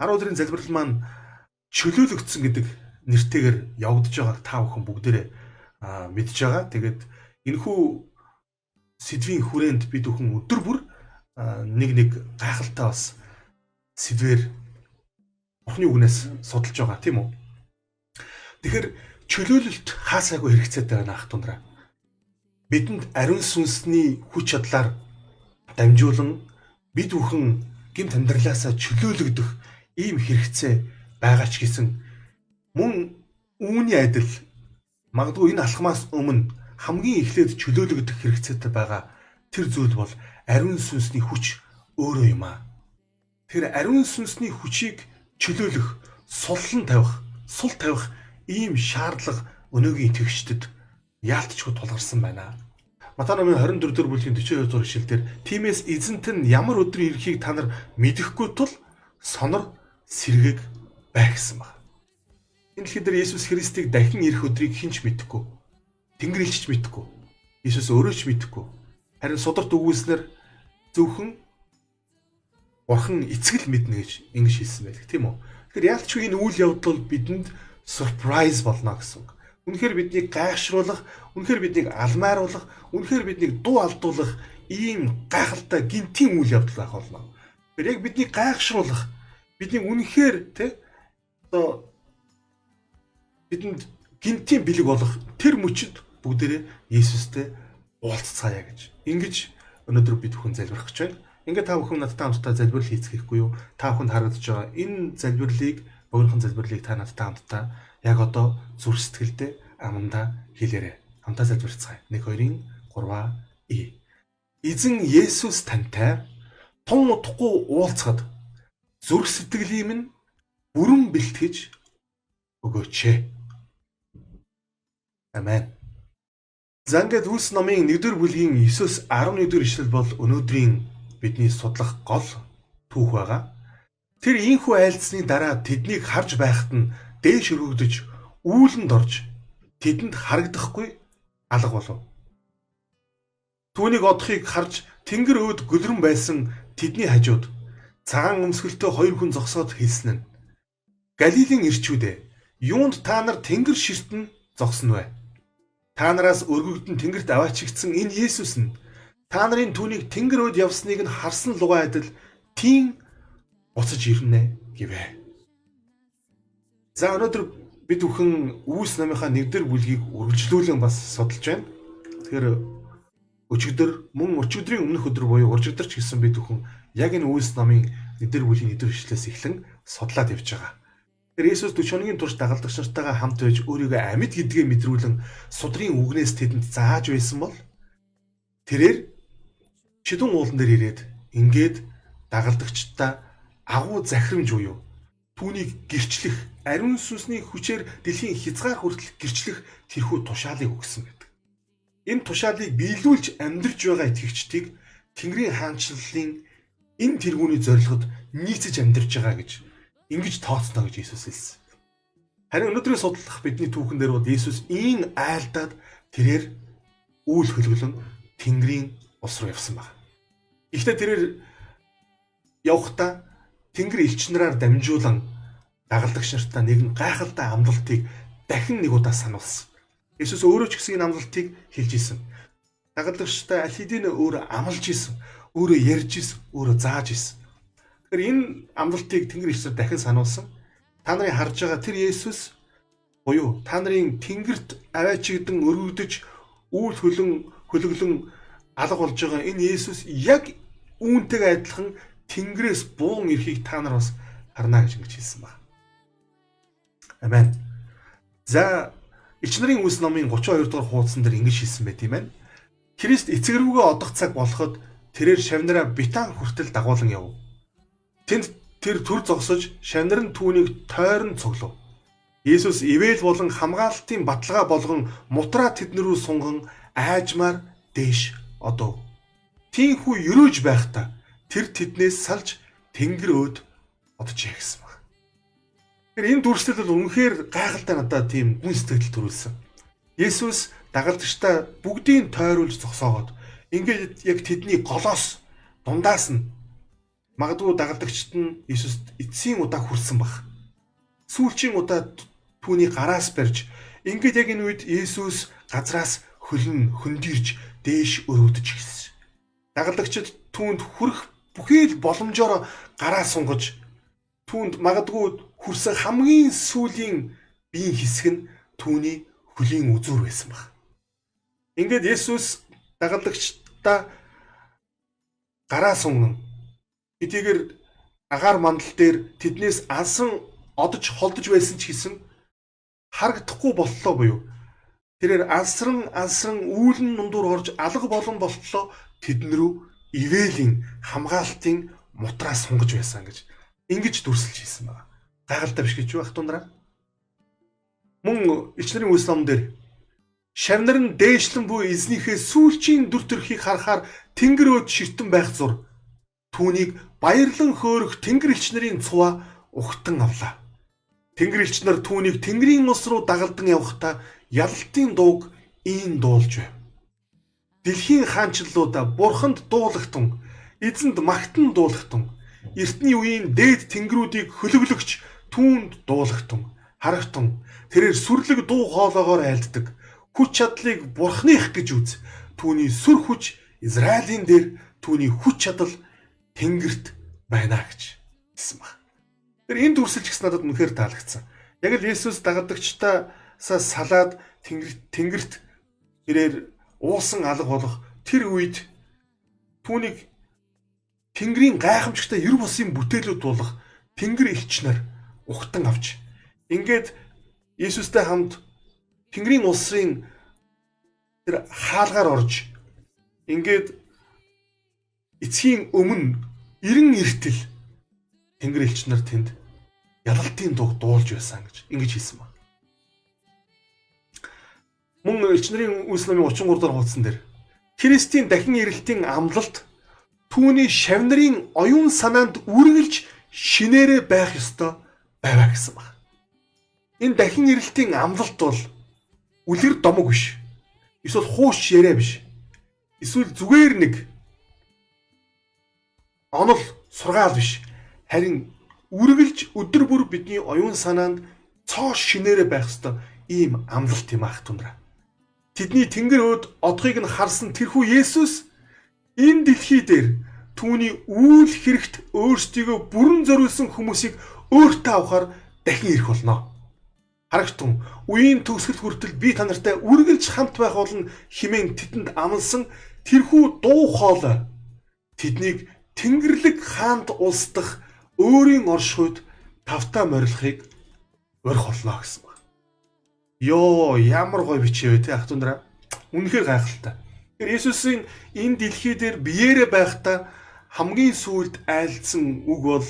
10 өдрийн залбирал маань чөлөөлөгдсөн гэдэг нэртэйгээр явагдаж байгааг та бүхэн бүгдээрээ мэдж байгаа. Тэгээд энэхүү сэдвийн хүрээнд бид бүхэн өдөр бүр нэг гайхалтай бас сэдвэр Бурхны үгнээс судалж байгаа тийм үү? Тэгэхээр чөлөөлөлт хаасайгүй хэрэгцээтэй байна ах тундраа. Бидэнд ариун сүнсний хүч чадлаар дамжуулан бид бүхэн гэмт амьдралаасаа чөлөөлөгдөх ийм хэрэгцээ байгаа ч гэсэн мөн үүний адил магадгүй энэ алхмаас өмнө хамгийн эхлээд чөлөөлөгдөх хэрэгцээтэй байгаа тэр зүйл бол ариун сүнсний хүч өөрөө юм аа. Тэр ариун сүнсний хүчийг чөлөөлөх, сул тавих ийм шаардлага өнөөгийн итгэгчдэд яалтчгүй тулгарсан байна. Матай номын 24 дугаар бүлгийн 42 дугаар ишлэлдэр тиймээс эзэнт нь ямар өдрийн ирэхийг та нар мэдэхгүй тул сонор сэргээг байх гэсэн байна. Энэ дэлхийд дээр Есүс Христийг дахин ирэх өдрийг хэн ч мэдэхгүй. Тэнгэр элч мэдэхгүй. Есүс өөрөө ч мэдэхгүй. Харин сударт үгүйснээр зөвхөн Бурхан эцэг л мэднэ гэж ингэж хэлсэн байдаг тийм үү? Тэгэхээр яалтчгүй энэ үйл явдал бидэнд surprise болно гэсэн үг. Үнэхээр биднийг гайхшруулах, үнэхээр биднийг алмааруулах, үнэхээр биднийг дуу алдуулах ийм гайхалтай гинтийн үйл явдал байх болно. Тэгэхээр яг биднийг гайхшруулах, бидний үнэхээр одоо бидэнд гинтийн бэлэг болох тэр мөчөд бүгдээрээ Есүстэй уулзцаая гэж. Ингэж өнөөдөр бид бүхэн залбирах гэж байна. Ингээд та бүхэн надтай хамтдаа залбирал хийцгээхгүй юу? Та бүхэнд харагдаж байгаа энэ залбирлыг, богинохон залбирлыг та надтай хамтдаа яг одоо зүрх сэтгэлдээ амандаа хэлээрэй. Хамтдаа залбирцгаая. 1 2 3 И. Эзэн Есүс тантай тун утгагүй уулзахад зүрх сэтгэлийг минь бүрэн бэлтгэж өгөөч. Амен. За ингээд Үлс номын 1-р бүлгийн 9-11 ишлэл бол өнөөдрийн бидний судлах гол түүх байгаа. Тэр ийхүү айлдсны дараа тэднийг харж байхад нь дээш өргөгдөж үүлэнд орж тэдэнд харагдахгүй алга болов. Түүнийг одохыг харж тэнгэр өөд гөлрөн байсан тэдний хажууд цагаан өмсгөлтөө 2 хүн зогсоод хэлсэн нь Галилийн ирчүүдээ юунд та нар тэнгэр ширтэн зогсно вэ? Та нараас өргөгдөн тэнгэрт аваачигдсан энэ Есүс нь та нарын түүнийг тэнгэр өөд явсныг нь харсан лугай адил тийм буцаж ирнэ гэвэ. За өнөөдөр бид бүхэн Үлс номынхаа 1-р бүлгийг үргэлжлүүлэн бас судалж байна. Тэгэхээр өчигдөр мөн өчигдрийн өмнөх өдөр буюу уржигдөр ч гэсэн бид бүхэн яг энэ Үлс номын 1-р бүлгийн 1-р ишлээс эхлэн судлаад явж байгаа. Тэгэхээр Есүс 40 хоногийн турш дагалдагч нартайгаа хамт байж өөрийгөө амьд гэдгээ мэдрүүлэн судрын үгнээс тэдэнд зааж байсан бол тэрээр шидүүн уулан дээр ирээд ингээд дагалдагчдаа агуу захирамж буюу түүнийг гэрчлэх ариун сүнсний хүчээр дэлхийн хязгаар хүртэл гэрчлэх тэрхүү тушаалыг өгсөн байдаг. Энэ тушаалыг биелүүлж амьдрж байгаа итгэгчдийг Тэнгэрийн хаанчлалын энэ тэргүүний зорилгод нийцэж амьдрж байгаа гэж ингэж тооцно гэж Иесус хэлсэн. Харин өнөөдрийн судлах бидний түүхэн дээр бол Иесус ийн айлдаад тэрээр үйл хөлгөлөн Тэнгэрийн улс руу явсан байна. Гэхдээ тэрээр явхдаа Тэнгэр элч нараар дамжуулан дагалдагч нартаа нэгэн гайхалтай амлалтыг дахин нэг удаа сануулсан. Есүс өөрөө ч гэсэн энэ амлалтыг хэлж исэн. Дагалдагчтай аль хэдийн өөрөө амлаж исэн, өөрөө ярьж исэн, өөрөө зааж исэн. Тэгэхээр энэ амлалтыг Тэнгэр элч нар дахин сануулсан. Та нарын харж байгаа тэр Есүс буюу та нарын Тэнгэрт аваачигдан өргөгдөж үйл хөлөглөн алга болж байгаа энэ Есүс яг үүнтэйгээ адилхан Тэнгэрээс буун ирэхийг та нар бас харна гэж ингэж хэлсэн байна. Амен. За Илч нарын Үлс номын 32 дугаар хуудсан дээр ингэж хэлсэн байт юм байна. Христ эцэг рүүгээ одох цаг болоход тэрээр шавнараа Битан хүртэл дагуулan яв. Тэнд тэр төр зогсож шавнар нь түүнийг тойрон цуглав. Есүс ивэл болон хамгаалтын баталгаа болгон мутраа тэднэрүү сунган айжмаар дээш одов. Тийхүү өрөөж байхдаа тэр тэднээс салж тэнгэр өөд оджээ гэсэн баг. Тэгэхээр энэ дүрслэл бол үнэхээр гайхалтай надад тийм гүн сэтгэл төрүүлсэн. Есүс дагалдагчдаа бүгдийг тойруулж зогсоогоод ингээд яг тэдний голоос дундаас нь Магадгүй дагалдагчид нь Иесуст эцсийн удаа хүрсэн баг. Сүүлчийн удаа түүний гараас барьж, ингээд яг энэ үед Иесус газраас хөндөрж дээш өргөдөж гисэн. Дагалдагчид түүнд хүрэх бүхий л боломжоор гараа сунгаж, түүнд магадгүй хүрсэн хамгийн сүүлийн биеийн хэсэг нь түүний хөлийн үзүүр байсан баг. Ингээд Иесус дагалдагчдаа гараа сунган хэдийгээр агаар мандал дээр тэднээс алсан одож холдож байсан ч гэсэн харагдахгүй боллоо буюу тэрээр алсран үүлэн нундуур орж алга болон болтлоо тэдэн рүү ивэлийн хамгаалтын мутраа сунгаж байсан гэж ингэж дүрсэлж хийсэн байна. Гайхалтай биш гэж юу ах тундраа? Мөн Илчнэрийн үс ном дээр шавнар нь дээшлэн буй эзнийхээ сүүлчийн дүр төрхийг харахаар тэнгэр өөд ширтэн байх зур түүнийг баярлан хөөрөх тэнгэр элчнэрийн цуваа ухтан авлаа. Тэнгэр элч нар түүнийг тэнгэрийн ус руу дагалдан явахдаа ялалтын дууг ийн дуулж байв. Дэлхийн хаанчлалуудаа бурханд дуулагтун, эзэнд магтан дуулагтун, эртний үеийн дээд тэнгэрүүдийг хөлөглөгч түүнд дуулагтун, харагтун, тэрээр сүрлэг дуу хоолоогоор айлддаг, хүч чадлыг бурхных гэж үз. Түүний сүр хүч Израилийн дээр, түүний хүч чадал тэнгэрт байна гэж хэлсэн баг. Тэр энэ дүрсэлж гис надад үнэхээр таалагдсан. Яг л Иесус дагалдагчтаасаа салаад тэнгэрт тэрээр уусан алга болох тэр үед түүнийг тэнгэрийн гайхамшигтай ер бусын бүтээлүүд болох тэнгэр элч нар ухтан авч ингээд Иесустэй хамт тэнгэрийн улсын тэр хаалгаар орж ингээд эцгийн өмнө 90 эртэл тэнгэр элч нар тэнд ялалтын дуу дуулж байсан гэж ингэж хэлсэн байна. Мөн элчнэрийн үс номын 33 дахь хуудсан дээр Христийн дахин ирэлтийн амлалт түүний шавнарын оюун санаанд үргэлж шинээрээ байх ёстой байваа гэсэн байна. Энэ дахин ирэлтийн амлалт бол үлгэр домог биш. Эсвэл хууш яриа биш. Эсвэл зүгээр нэг онол сургаал биш. Харин үргэлж өдөр бүр бидний оюун санаанд цоо шинээрээ байх ёстой ийм амлалт юм ах тундраа. Тэдний тэнгэр өөд одохыг нь харсан тэрхүү Есүс энэ дэлхий дээр түүний үйл хэрэгт өөрсдийгөө бүрэн зориулсан хүмүүсийг өөртөө авахар дахин ирэх болно. Харагтун үеийн төгсгөл хүртэл би та нартай үргэлж хамт байх болно хэмээн тэдэнд амласан тэрхүү дуу хоолой тэднийг Тэнгэрлэг хаанд улс дахь өөрийн оршихуйд тавтаа морилохыг урих боллоо гэсэн байна. Йоо, ямар гоё бичээ вэ те ах дундраа. Үнэхээр гайхалтай. Тэгэхээр Есүсийн энэ дэлхий дээр биеэрээ байхдаа хамгийн сүүлд айлдсан үг бол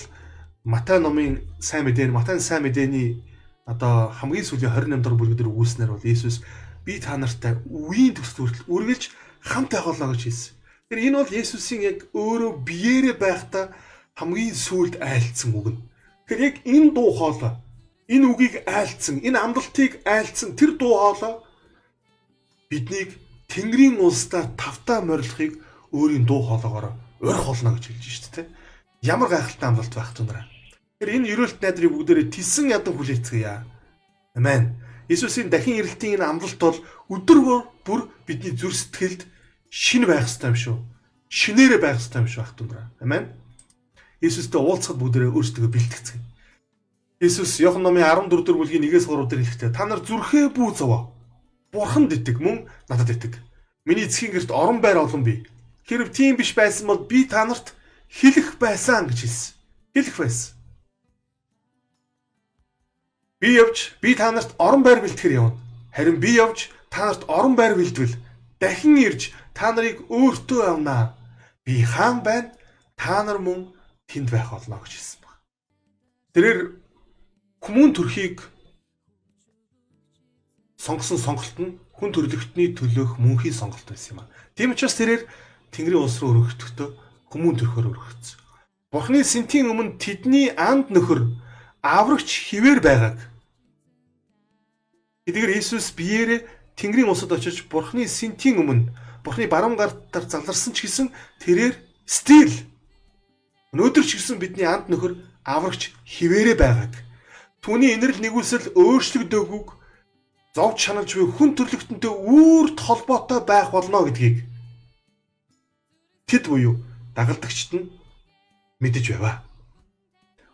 Матай номын сайн мэдээний одоо хамгийн сүүлийн 28 дахь бүлэг дээр өгүүлснээр бол Есүс би та нартай үеийн төгсгөл хүртэл үргэлж хамт байх болно гэж хэлсэн. Тэгэхээр энэ бол Есүсийн яг өөрөө биеэрээ байхдаа хамгийн сүүлд айлдсан үг нь. Тэгэхээр яг энэ дуу хоолой, энэ үгийг айлдсан, энэ амлалтыг айлдсан тэр дуу хоолой биднийг Тэнгэрийн улсдаа тавтаа морилохыг өөрийн дуу хоолойгоор урих болно гэж хэлж шүү дээ. Ямар гайхалтай амлалт байх түнраа. Тэгэхээр энэ ерөөлт найдрыг бүгдээрээ тисэн ядан хүлээцгээе. Амен. Есүсийн дахин ирэлтийн энэ амлалт бол өдөр бүр бидний зүрх сэтгэлд шинэ байх ёстой юм шүү. Шинээрээ байх ёстой юм шүү ах түнраа. Амен. Есүстэй уулзахад бүгдээрээ өөрсдөө бэлтгэцгээе. Есүс Иохан номын 14 дугаар бүлгийн 1-3 дээр хэлэхдээ та нар зүрхээ бүү зовоо. Бурханд итэг мөн надад итэг. Миний эцгийн гэрт орон байр олон бий. Хэрв тийм биш байсан бол би та нарт хэлэх байсан гэж хэлсэн. Хэлэх байсан. Би явж би та нарт орон байр бэлтгэхэр явна. Харин би явж та нарт орон байр бэлдвэл дахин ирж та нарыг өөртөө авнаа. Би хаан байна. Та нар мөн тэнд байх болно гэж хэлсэн баг. Тэрээр хүмүүн төрхийг сонгосон сонголт нь хүн төрлөختний төлөөх мөнхийн сонголт байсан юм а. Тийм учраас тэрээр Тэнгэрийн улс руу өргөгдөхдөө хүмүүн төрхөөр өргөгдсөн. Бурхны сэнтийн өмнө тэдний анд нөхөр аврагч хിവэр байгааг. Тэдгээр Иесус биеэрээ Тэнгэрийн улсад очиж Бурхны сэнтийн өмнө Бурхны баруун гартаар заларсан ч гэсэн тэрээр стил Өнөөдөр ч гэсэн бидний анд нөхөр аврагч хിവэрэ байгааг. Түүний инэрл нэгүсэл өөрчлөгдөөгүй зовж шаналж буй хүн төрлөختөнтэй үрд холбоотой байх болно гэдгийг тэд буюу дагалдагчид нь мэдэж байваа.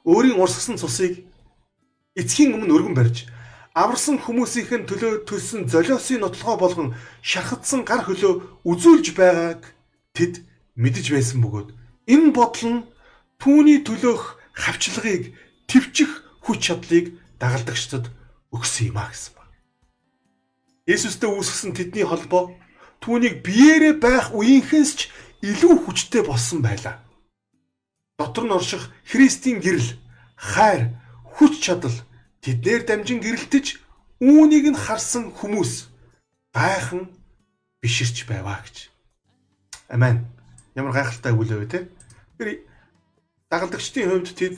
Өөрийн урсгасан цусыг эцгийн өмнө өргөн барьж аварсан хүмүүсийн төлөө төлсөн золиосын нотлогоо болгон шархатсан гар хөлөө үзүүлж байгааг тэд мэдэж байсан бөгөөд энэ бодол нь түүний төлөөх хавчлагыг твчих хүч чадлыг дагалдагчдад өгсөн юм а гэсэн ба. Есүстэй үүсгэсэн тэдний холбоо түүнийг биеэрээ байх үеийнхээс ч илүү хүчтэй болсон байлаа. Дотор нь орших Христийн гэрэл, хайр, хүч чадал тэднэр дамжин гэрэлтэж үүнийг нь харсан хүмүүс гайхан биширч байваа гэж. Амен. Ямар гайхалтай үйл вэ те? Тэр дагалдагчдын хувьд тэд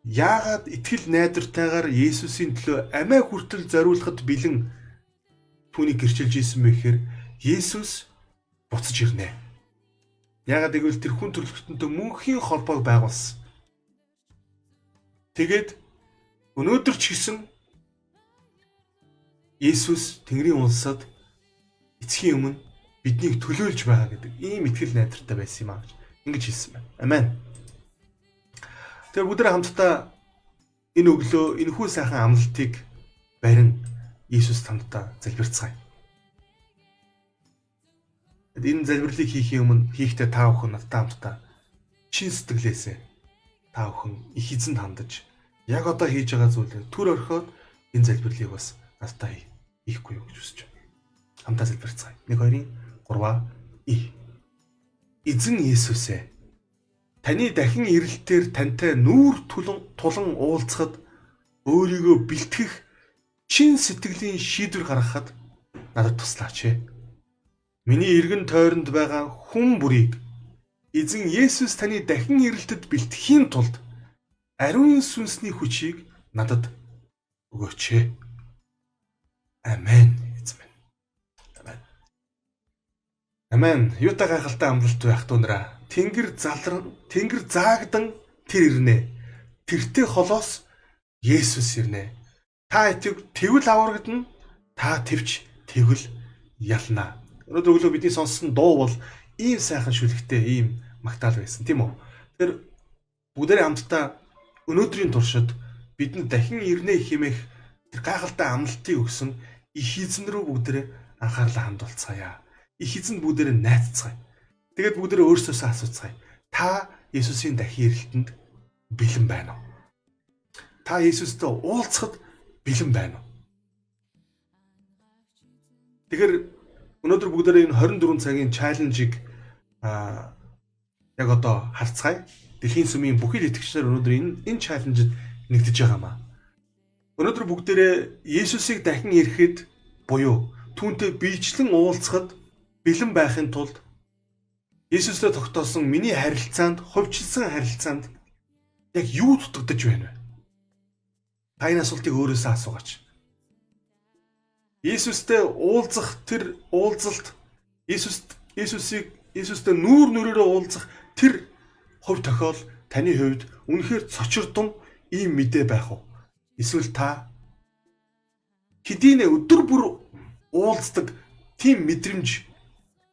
яагаад итгэл найдвартайгаар Есүсийн төлөө амиа хүртэл зориулахад бэлэн түүнийг гэрчилж ийсэн бэ гэхээр Есүс буцаж ирнэ. Яагаад гэвэл тэр хүн төрлөختөнтэй мөнхийн холбоог байгуулсан. Тэгээд өнөөдөр ч гэсэн Есүс Тэнгэрийн улсад эцгийн өмнө биднийг төлөөлж байгаа гэдэг ийм итгэл найдвартай байсан юм аа гэж ингэж хэлсэн байна. Амен. Тэр бүгдээ хамтдаа энэ өглөө энэхүү сайхан амлалтыг барин Иесус хамтдаа залбирцгаая. Энэ залбирлыг хийхдээ та бүхэн надтай хамтдаа чин сэтгэлээсээ та бүхэн их эзэнд хандаж яг одоо хийж байгаа зүйлээ түр орхиод энэ залбирлыг бас надтай хийхгүй юу гэж хүсэж байна. Хамтдаа залбирцгаая. 1 2 3 Эзэн Иесусээ таны дахин ирэлтээр тантай нүүр тулан уулзахад өөрийгөө бэлтгэх чин сэтгэлийн шийдвэр гаргахад надад туслаач. Миний эргэн тойронд байгаа хүн бүрийг эзэн Есүс таны дахин ирэлтэд бэлтгэхийн тулд ариун сүнсний хүчийг надад өгөөч. Амен. Амен. Амен. Юутай гайхалтай амлалт байх дүүнраа. Тэнгэр заагдан тэр ирнэ. Тэртээ холоос Есүс ирнэ. Та тэгвэл аврагдана. Та твч тэгвэл ялна. Өнөөдөр өглөө бидний сонссон дуу бол ийм сайхан шүлэгтэй, ийм магтаал байсан, тийм үү? Тэгэхээр бүгдээрээ хамтдаа өнөөдрийн туршид бидэнд дахин ирнэ хэмээх тэр гайхалтай амлалтыг өгсөн их эзэн рүү бүгдээрээ анхаарлаа хандуулцгаая. Их эзэнд бүгдээрээ найзцгаая. Тэгээд бүгдээрээ өөрсдөөсөө асууцгаая. Та Есүсийн дахин ирэлтэнд бэлэн байна уу? Та Есүстэй уулзахад бэлэн байна уу? Тэгэхээр өнөөдөр бүгдээрээ энэ 24 цагийн чаленжийг яг одоо харцгаая. Дэлхийн сүмийн бүхэл итгэгчдэр өнөөдөр энэ чаленжид нэгдэж байгаамаа. Өнөөдөр бүгдээрээ Есүсийг дахин ирэхэд буюу түүнтэй биечлэн уулзахад бэлэн байхын тулд Есүстэй тогтоосон миний харилцаанд, хувьчилсан харилцаанд яг юу дутагдж байна вэ? Та энэ асуултыг өөрөөсөө асуугаач. Есүстэй уулзах тэр уулзалт, Есүстэй нүрээрээ уулзах тэр хувь тохиол таны хувьд үнэхээр цочирдум ийм мэдээ байх уу? Эсвэл та хэдийнэ өдөр бүр уулздаг тийм мэдрэмж,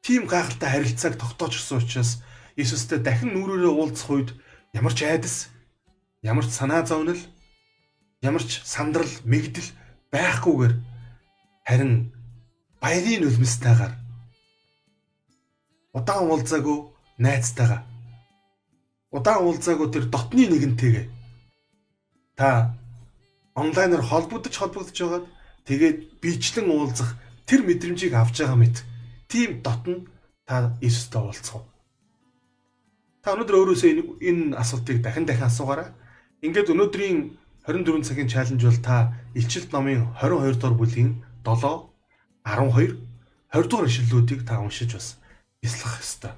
тийм гайхалтай харилцааг тогтоож гисэн учраас Есүстэй дахин нүрээрээ уулзах үед ямар ч айдас, ямар ч санаа зовнил, ямар ч сандрал, мэгдэл байхгүйгээр харин баярын нулимстайгаар удаан уулзаагүй найзтайгаа удаан уулзаагүй тэр дотны нэгэнтэйгээ та онлайнаар холбогдож байгаад тэгээд биечлэн уулзах тэр мэдрэмжийг авч байгаа мэт тийм дотн та Иесустэй уулзах уу? Та өнөөдөр өөрөөсөө энэ асуултыг дахин асуугаарай. Ингээд өнөөдрийн 24 цагийн чаленж бол та Илчилт номын 22 дугаар бүлгийн 7, 12, 20 дугаар ишлэлүүдийг та уншиж бас бясалгах ёстой.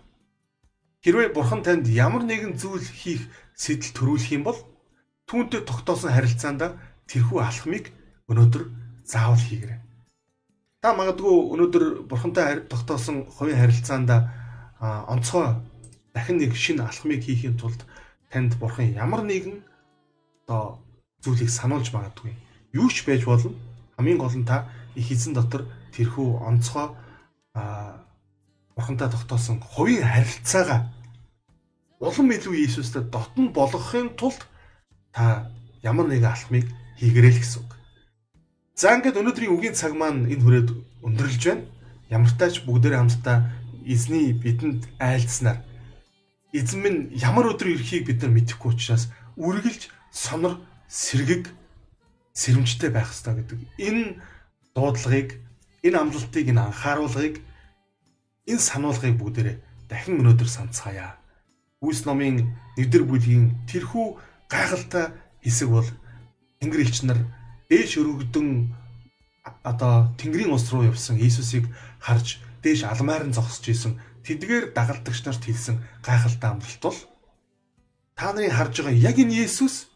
Хэрвээ Бурхан танд ямар нэгэн зүйл хийх сэтэл төрүүлэх юм бол түүнтэй тогтоосон харилцаанд тэрхүү алхмыг өнөөдөр заавал хийгээрэй. Та магадгүй өнөөдөр Бурхантай тогтоосон хувийн харилцаанд онцгой дахин нэг шинэ алхмыг хийхийн тулд танд бурхан ямар нэгэн одоо зүйлийг сануулж магадгүй. Юу ч байж болно. Хамгийн гол нь та их эзэн дотор тэрхүү онцгой бурхантай тогтоосон хувийн харилцаагаа улам илүү Иесустэй дотн болгохын тулд та ямар нэгэн алхмыг хийгэрэй л гэсэн үг. За ингээд өнөөдрийн үгийн цаг маань энэ хүрээд өндөрлөж байна. Ямар тач бүгдээрээ хамтдаа эзний бидэнд айлдснаар эзэн минь ямар өдөр ирэхийг бид нар мэдэхгүй учраас үргэлж сонор сэргэг сэрэмжтэй байх хэрэгтэй гэдэг. Энэ дуудлагыг, энэ амлалтыг, энэ анхааруулгыг, энэ сануулгыг бүгдээрээ дахин өнөөдөр санацгаая. Үлс номын 1-р бүлгийн тэрхүү гайхалтай хэсэг бол Тэнгэр элч нар дээш өргөдөн одоо Тэнгэрийн ус руу явсан Иесусыг харж дээш алмайран зогсож исэн тэдгээр дагалдагч нарт хэлсэн гайхалтай амлалт бол та нарын харж байгаа яг энэ Иесус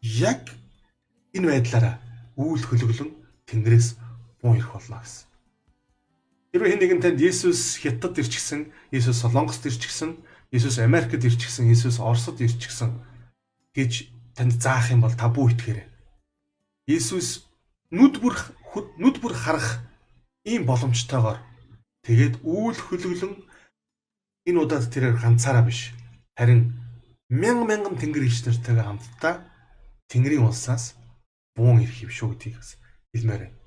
яг энэ байдлаараа үйл хөлөглөн Тэнгэрээс буу ирэх болно гэсэн. Хэрвээ хэн нэгэн танд Иесус Хятад ирчихсэн, Иесус Солонгост ирчихсэн, Иесус Америкт ирчихсэн, Иесус Оросд ирчихсэн гэж танд заах юм бол та бүү итгээрэй. Иесус нүд бүр харах ийм боломжтойгоор тэгээд үйл хөлөглөн энэ удаад тэрээр ганцаараа биш харин мянган тэнгэр элч нартайгаа хамтдаа Тэнгэрийн улсаас буун ирэх юм шүү гэдгийг хэлмээр байна.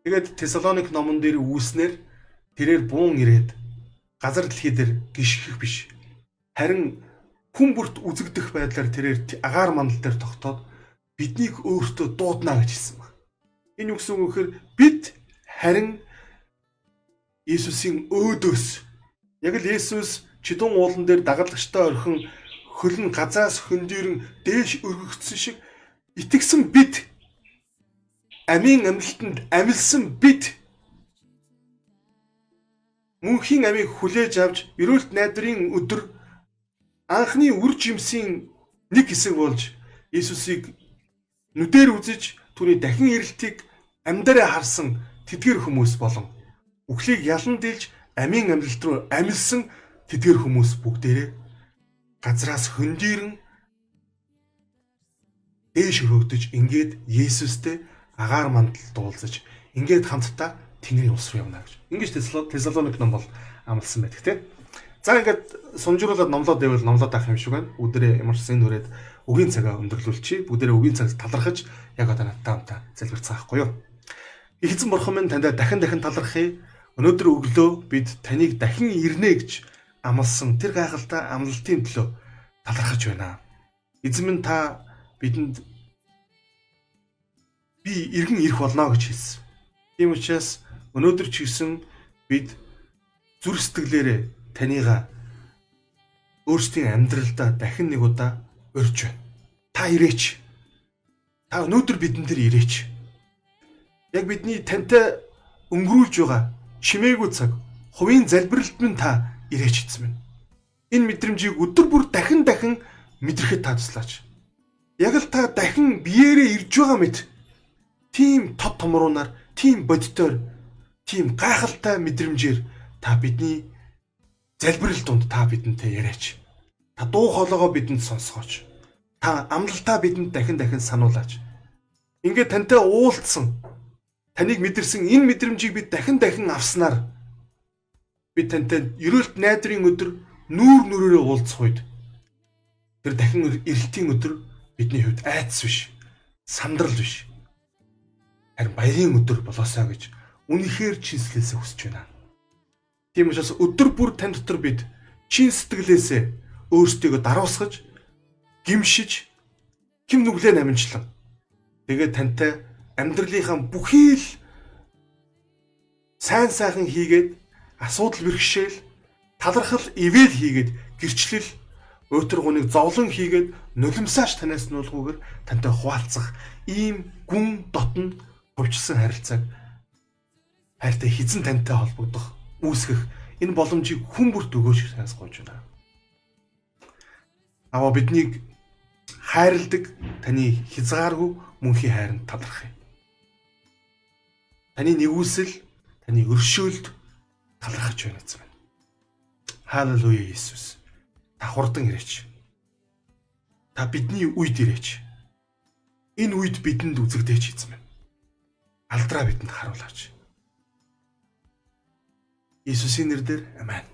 Тэгээд Тесалоник номон дээр үүснээр тэрээр буун ирээд газар дэлхий дээр гიშгэх биш. Харин хүн бүрт үзэгдэх байдлаар тэрээр агаар мандал дээр тогтоод биднийг өөртөө дуудана гэж хэлсэн баг. Энэ юу гэсэн үг вэ гэхээр бид харин Иесусийн өөдөөс яг л Иесус чидүүн уулан дээр дагалдагчтай орхин хөлн газраас хөндөрн дээш өргөгдсөн шиг итгэсэн бид амийн амьлалтанд амилсан бид мөнхийн амийг хүлээж авч эрүүлт найдрын өдөр анхны үр жимсийн нэг хэсэг болж Иесусыг нүдээр үзэж түүний дахин ирэлтийг амьдараа харсан тэдгэр хүмүүс болон үхлийг ялан дийлж амийн амьлалт руу амилсан тэдгэр хүмүүс бүгдээрээ газраас хөндөрн дээш өргөдөж ингээд Иесустэй агаар мандал дуулзаж ингээд хамтдаа Тэнгэрийн улс руу явна гэж. Ингэж Тесалоник ном бол амласан байдаг тийм. За ингээд сумжруулаад номлоод байвал номлоод авах юм шиг байна. Бүгдээрээ ямарсан нүрээд үгийн цагаа өндөрлүүлчихье. Бүгдээрээ үгийн цаг талархаж яг одоо надтай хамтаа залбирцгаахгүй юу. Их эзэн бурхан минь таньд дахин талархъя. Өнөөдөр өглөө бид таныг дахин ирнэ гэж амласан тэр гайхалтай амлалтын төлөө талархаж байна. Эзэн минь та бидэнд би иргэн ирэх болно гэж хэлсэн. Тийм учраас өнөөдөр ч гэсэн бид зүрх сэтгэлээрээ танийгаа өөрсдийн амьдралдаа дахин нэг удаа урьж байна. Та ирээч. Та өнөөдөр бидэн дээр ирээч. Яг бидний тантай өнгөрүүлж байгаа чимээгүй цаг, хувийн залбиралд минь та ирээч эзэн минь. Энэ мэдрэмжийг өдөр бүр дахин мэдрэхэд та туслаач. Яг л та дахин биеэрээ ирж байгаа мэт тийм тод томруунаар, тийм бодитоор, тийм гайхалтай мэдрэмжээр та бидний залбирал донд та бидэнтэй яриач. Та дуу хоолойгоо бидэнд сонсгооч. Та амлалтаа бидэнд дахин сануулаач. Ингээд тантай уулзсан, таныг мэдэрсэн энэ мэдрэмжийг бид дахин авснаар бид тантай ерөөлт найдрын өдөр нүүр нүрээрээ уулзах үед тэр дахин эрэлтийн өдөр бидний хувьд айдас биш, сандрал биш. Харин баярын өдөр болоосаа гэж үнэхээр чинслээсээ хүсэж байна. Тийм учраас өдөр бүр тань дотор бид чин сэтгэлээсээ өөрсдийгөө даруусгаж, гимшиж, хэм нүглээ намжлан тэгээд тантай амьдралынхаа бүхий л сайхан хийгээд асуудал бэрхшээл, талархал ивэл хийгээд гэрчлэл уйтаргуныг зовлон хийгээд нулимсааш танаас нуулгүйгээр тантай хуваалцах ийм гүн дотн хувьчилсан харилцааг хайртай хэзэн тантай холбогдох, үүсгэх энэ боломжийг хүн бүрт өгөөч санаас гойж байна. Аваа биднийг хайрладаг таны хязгааргүй мөнхийн хайранд талархъя. Таны нэгүсэл, таны өршөөлд талархаж байна эзэн. Халелуя Иесус. Та хурдан ирээч. Та бидний үед ирээч. Энэ үед бидэнд үзэгдээч эзэн минь. Алдраа бидэнд харуулаач. Иесусийн нэрээр амен.